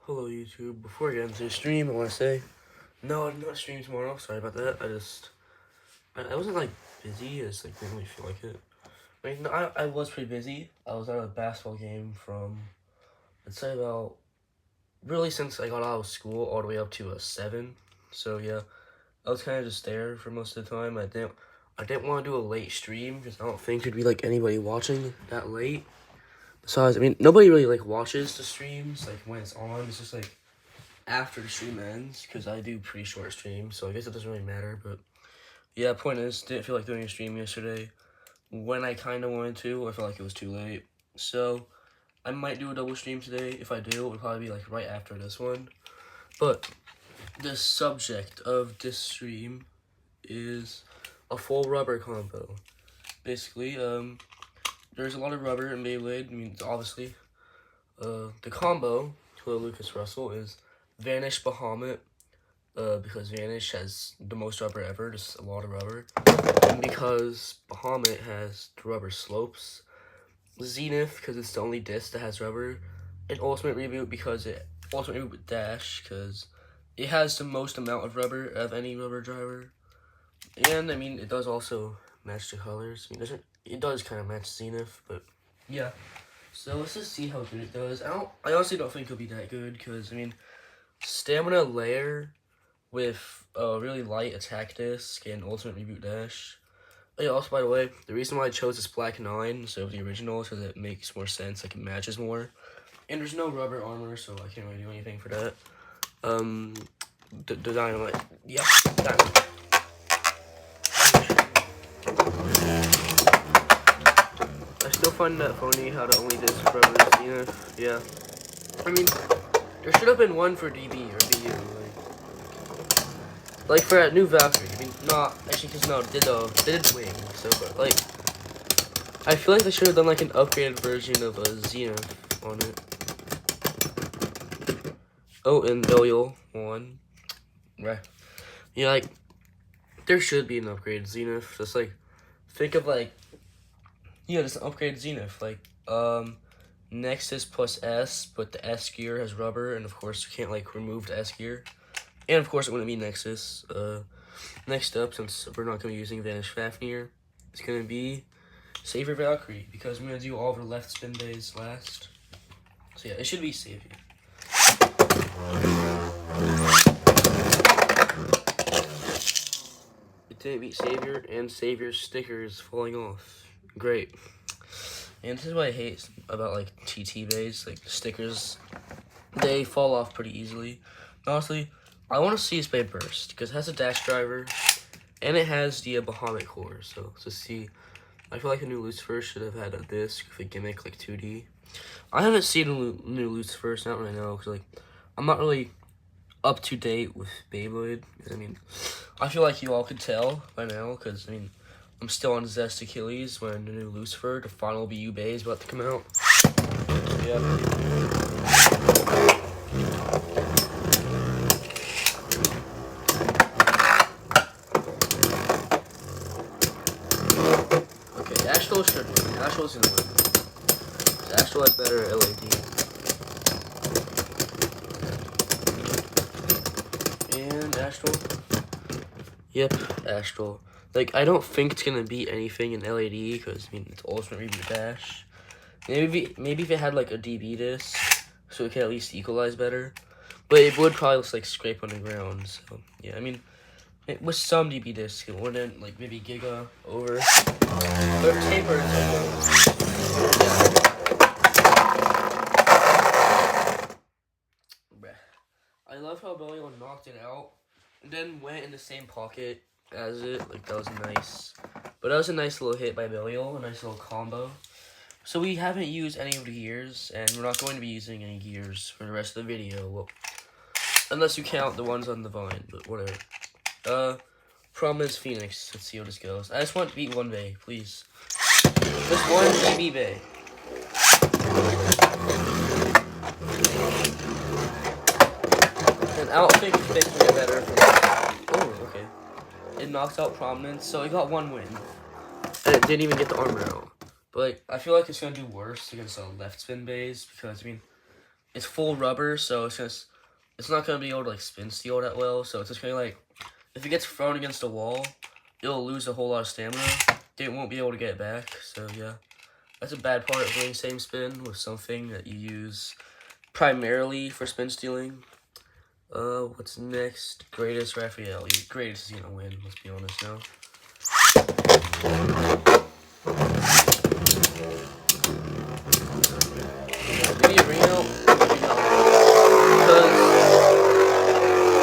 Hello YouTube. Before I get into the stream, I want to say, no, I did not stream tomorrow. Sorry about that. I wasn't like busy. I just like didn't really feel like it. I mean, no, I was pretty busy. I was at a basketball game from, I'd say about, really since I got out of school all the way up to a 7. So yeah, I was kind of just there for most of the time. I didn't want to do a late stream because I don't think there'd be like anybody watching that late. Besides, I mean, nobody really like watches the streams like when it's on. It's just like after the stream ends, because I do pretty short streams, so I guess it doesn't really matter. But yeah, point is, didn't feel like doing a stream yesterday when I kind of wanted to. I felt like it was too late, so I might do a double stream today. If I do, it would probably be like right after this one. But the subject of this stream is a full rubber combo. Basically, there's a lot of rubber in Beyblade. I mean, obviously, the combo to Lucas Russell is Vanish Bahamut, because Vanish has the most rubber ever, just a lot of rubber, and because Bahamut has the rubber slopes, Zenith because it's the only disc that has rubber, and Ultimate Reboot because Ultimate Reboot Dash because it has the most amount of rubber of any rubber driver, and I mean it does also match the colors. I mean, it does kind of match Zenith, but yeah. So let's just see how good it does. I honestly don't think it'll be that good because I mean, Stamina Layer with a really light attack disc and Ultimate Reboot Dash. Oh, yeah, also, by the way, the reason why I chose this Black 9 instead of the original is because it makes more sense, like it matches more. And there's no rubber armor, so I can't really do anything for that. The Dynamite. Yep, Dynamite. I still find that funny how the only disc rubber is Zenith. Yeah. I mean, there should have been one for DB or BU. Like for that new Valkyrie, I mean, not actually, because no, they did wing. So, but like, I feel like they should have done like an upgraded version of a Zenith on it. Oh, and Belial one, right? Yeah, like there should be an upgraded Zenith. Just like think of like, yeah, just an upgraded Zenith, like Nexus plus S, but the S gear has rubber, and of course you can't like remove the S gear. And of course it wouldn't be Nexus. Next up, since we're not going to be using Vanish Fafnir, it's going to be Savior Valkyrie, because I'm going to do all of her left spin bays last. So yeah, it should be Savior. It didn't beat Savior, and Savior's stickers falling off. Great. And this is what I hate about like TT bays, like stickers, they fall off pretty easily. Honestly, I want to see this bay burst because it has a dash driver and it has the Bahamut core. So see, I feel like a new Lucifer should have had a disc with a gimmick like 2D. I haven't seen a new Lucifer, so not really know because like I'm not really up to date with Beyblade. I mean, I feel like you all could tell by now because I mean I'm still on Zest Achilles when the new Lucifer, the final BU Bay, is about to come out. Yeah. Astral should win. Astral's gonna win. Astral has better LAD. And Astral. Yep, Astral. Like, I don't think it's gonna beat anything in LAD because, I mean, it's Ultimate Reboot Dash. Maybe if it had, like, a DB disc, so it could at least equalize better. But it would probably just, like, scrape on the ground, so, yeah, I mean, with some DB disc, it wouldn't, like, maybe Giga over. But Taper is I love how Belial knocked it out and then went in the same pocket as it. Like, that was nice. But that was a nice little hit by Belial, a nice little combo. So we haven't used any of the gears, and we're not going to be using any gears for the rest of the video. Well, unless you count the ones on the vine, but whatever. Promise Phoenix. Let's see how this goes. I just want to beat one bay, please. Just one DB bay. And I don't think it's making it better for me. Oh, okay. It knocks out Prominence, so it got one win. And it didn't even get the armor out. But like, I feel like it's gonna do worse against the left spin bays because I mean, it's full rubber, so it's not gonna be able to like spin steel that well. So it's just gonna like, if it gets thrown against a wall, it'll lose a whole lot of stamina. It won't be able to get it back. So yeah, that's a bad part of doing same spin with something that you use primarily for spin stealing. What's next? Greatest Raphael. Greatest is gonna win. Let's be honest now. Maybe Reno.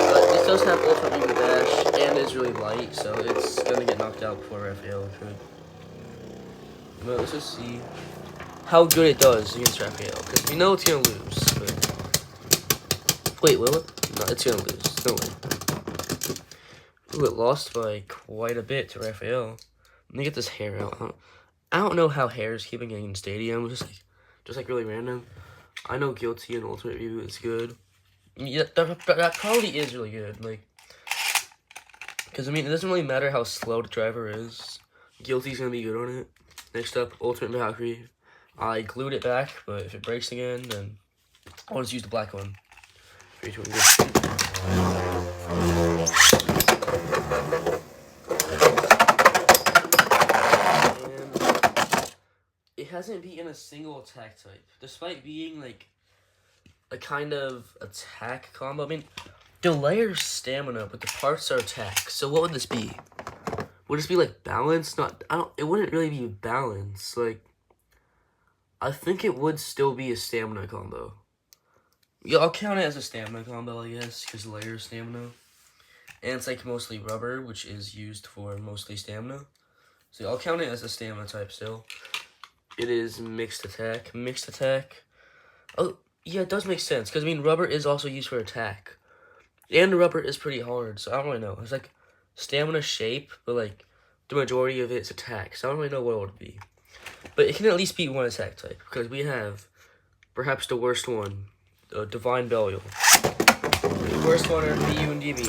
Because this does have ultimate beam dash and is really light, so it's gonna get knocked out before Raphael could. But let's just see how good it does against Raphael, because we know it's gonna lose. But wait, will it? No, it's gonna lose. No way. Ooh, it lost by quite a bit to Raphael. Let me get this hair out. I don't know how hair is keeping getting in Stadium. Just like really random. I know Guilty and Ultimate Reboot is good. Yeah, that probably is really good. Like, because I mean, it doesn't really matter how slow the driver is. Guilty's gonna be good on it. Next up, Ultimate Valkyrie. I glued it back, but if it breaks again, then I'll just use the black one. 3, 2, 1, and it hasn't beaten a single attack type, despite being like a kind of attack combo. I mean, Delayer's stamina, but the parts are attack. So what would this be? Would this be like balance? It wouldn't really be balance. Like, I think it would still be a stamina combo. Yeah, I'll count it as a stamina combo, I guess, because Delayer's stamina. And it's like mostly rubber, which is used for mostly stamina. So I'll count it as a stamina type still. It is mixed attack. Mixed attack. Oh, yeah, it does make sense, because I mean, rubber is also used for attack. And rubber is pretty hard, so I don't really know. It's like stamina shape, but like the majority of it's attack, so I don't really know what it would be. But it can at least beat one attack type, because we have perhaps the worst one, Divine Belial. The worst one are BU and DB.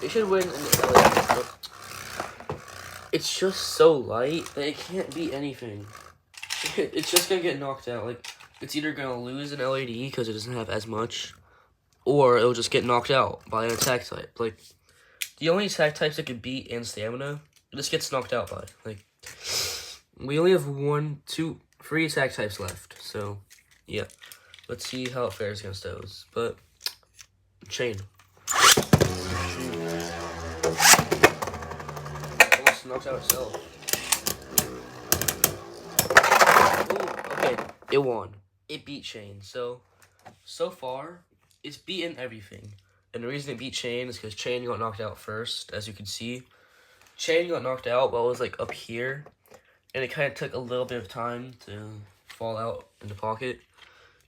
It should win in the LA. It's just so light that it can't beat anything. It's just gonna get knocked out. Like, it's either gonna lose an LAD because it doesn't have as much, or it'll just get knocked out by an attack type. Like, the only attack types that can beat and stamina, it just gets knocked out by. Like, we only have 1, 2, 3 attack types left. So, yeah. Let's see how it fares against those. But, Chain. Almost knocked out itself. Ooh, okay, it won. It beat Chain. So far, it's beaten everything. And the reason it beat Chain is because Chain got knocked out first, as you can see. Chain got knocked out while it was like up here, and it kind of took a little bit of time to fall out in the pocket.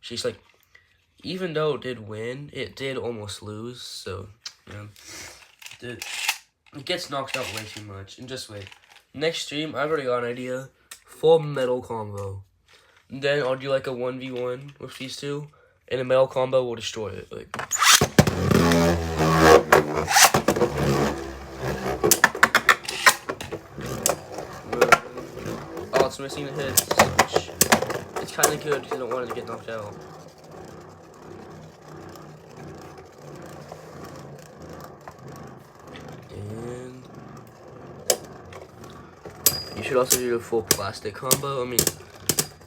She's like, even though it did win, it did almost lose. So, yeah, it gets knocked out way too much. And just wait, next stream I've already got an idea. Full metal combo. And then I'll do like a 1v1 with these two, and the metal combo will destroy it. Like, oh, it's missing the hits, which it's kind of good because I don't want it to get knocked out. And you should also do a full plastic combo. I mean,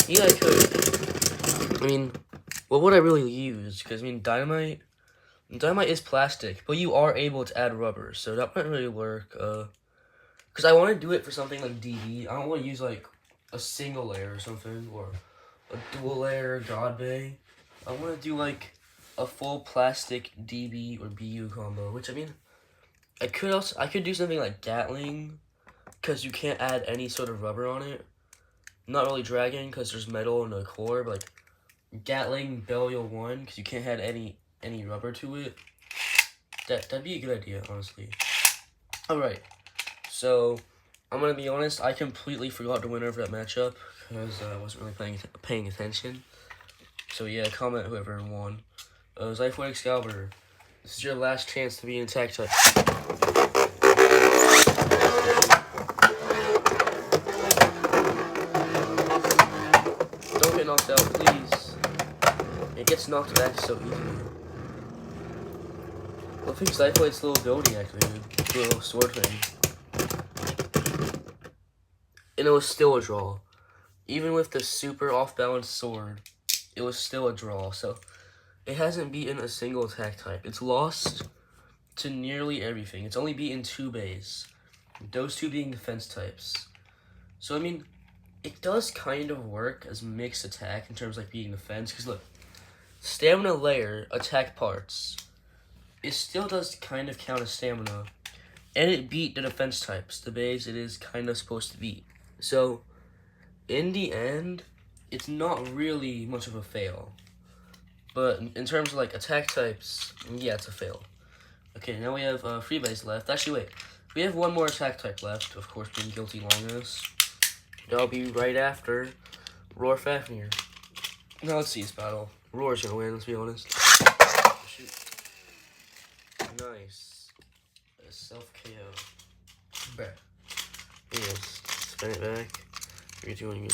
yeah, I could. I mean, what would I really use? Because, I mean, Dynamite is plastic, but you are able to add rubber, so that might really work. Because I want to do it for something like DB. I don't want to use, like, a single layer or something, or a dual layer God Bay. I want to do, like, a full plastic DB or BU combo, which, I mean, I could do something like Gatling, because you can't add any sort of rubber on it. Not really Dragon, because there's metal in the core, but like Gatling Belial 1, because you can't add any rubber to it. That'd be a good idea, honestly. Alright, so I'm gonna be honest, I completely forgot the winner of that matchup, because I wasn't really paying attention. So yeah, comment whoever won. Zyphoid Excalibur, this is your last chance to be in attack type. knocked out, please. It gets knocked back so easily. I think Cycloid's little ability activated. The little sword thing. And it was still a draw. Even with the super off-balance sword, it was still a draw. So it hasn't beaten a single attack type. It's lost to nearly everything. It's only beaten 2 bays. Those 2 being defense types. So, I mean, it does kind of work as mixed attack in terms of like beating defense. Because look, stamina layer, attack parts, it still does kind of count as stamina. And it beat the defense types, the bays it is kind of supposed to beat. So, in the end, it's not really much of a fail. But in terms of like attack types, yeah, it's a fail. Okay, now we have 3 bays left. Actually, wait. We have 1 more attack type left, of course, being Guilty Longus. That'll be right after Roar Fafnir. Now let's see this battle. Roar's gonna win, let's be honest. Shoot. Nice. A self-KO. Back. Yes. Spin it back. 3, 2, 1,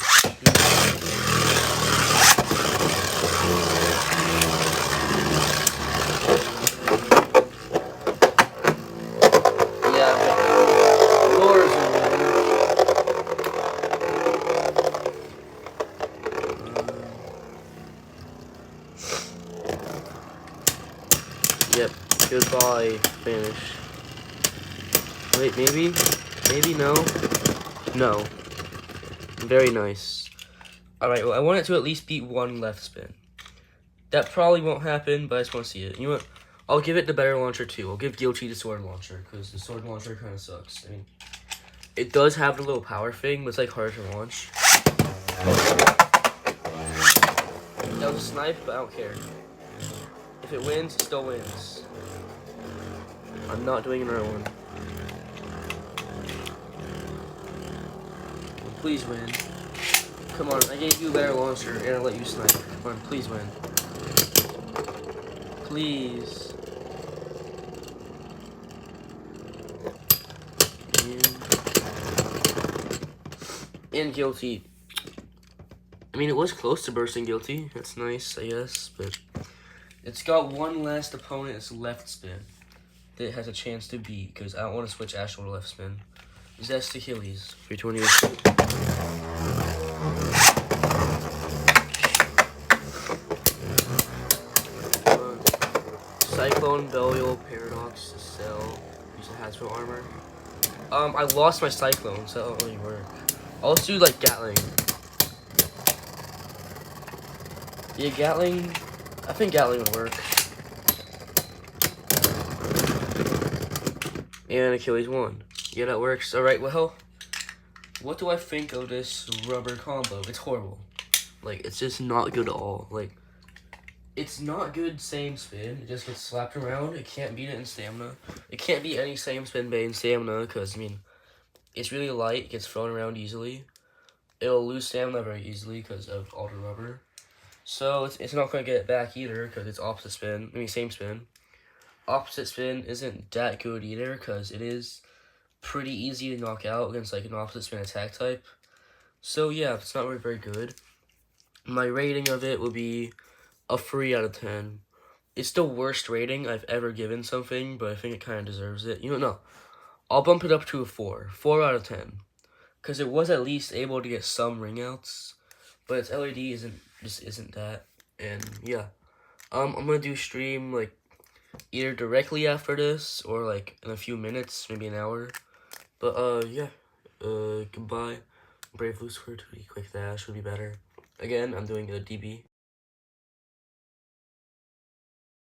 Yep, goodbye, finish. Wait, maybe? Maybe no? No. Very nice. Alright, well, I want it to at least beat 1 left spin. That probably won't happen, but I just want to see it. You know what? I'll give it the better launcher, too. I'll give Guilty the sword launcher, because the sword launcher kind of sucks. I mean, it does have the little power thing, but it's, like, harder to launch. That was a snipe, but I don't care. If it wins, it still wins. I'm not doing another one. Please win. Come on, I gave you a better launcher and I let you snipe. Come on, please win. Please. And Guilty. I mean, it was close to bursting Guilty. That's nice, I guess, but it's got 1 last opponent. It's left spin that it has a chance to beat, because I don't want to switch Astral to left spin. Zest Achilles. 320. Cyclone, Belial, Paradox, Cell, use the Hasbro armor. I lost my Cyclone, so that don't really work. I'll just do like Gatling. Yeah, Gatling. I think Gatling would work. And Achilles won. Yeah, that works. Alright, well, what do I think of this rubber combo? It's horrible. Like, it's just not good at all. Like, it's not good same spin. It just gets slapped around. It can't beat it in stamina. It can't beat any same spin bay in stamina, because, I mean, it's really light. It gets thrown around easily. It'll lose stamina very easily because of all the rubber. So, it's not going to get it back either, because it's opposite spin. I mean, same spin. Opposite spin isn't that good either, because it is pretty easy to knock out against, like, an opposite spin attack type. So, yeah, it's not really very good. My rating of it would be a 3 out of 10. It's the worst rating I've ever given something, but I think it kind of deserves it. You know, no. I'll bump it up to a 4. 4 out of 10. Because it was at least able to get some ring outs, but its LED isn't that. And, yeah. I'm going to do stream, like, either directly after this, or, like, in a few minutes, maybe an hour. But, yeah. Goodbye. Brave Lucifer, 2D Quick Dash would be better. Again, I'm doing a DB.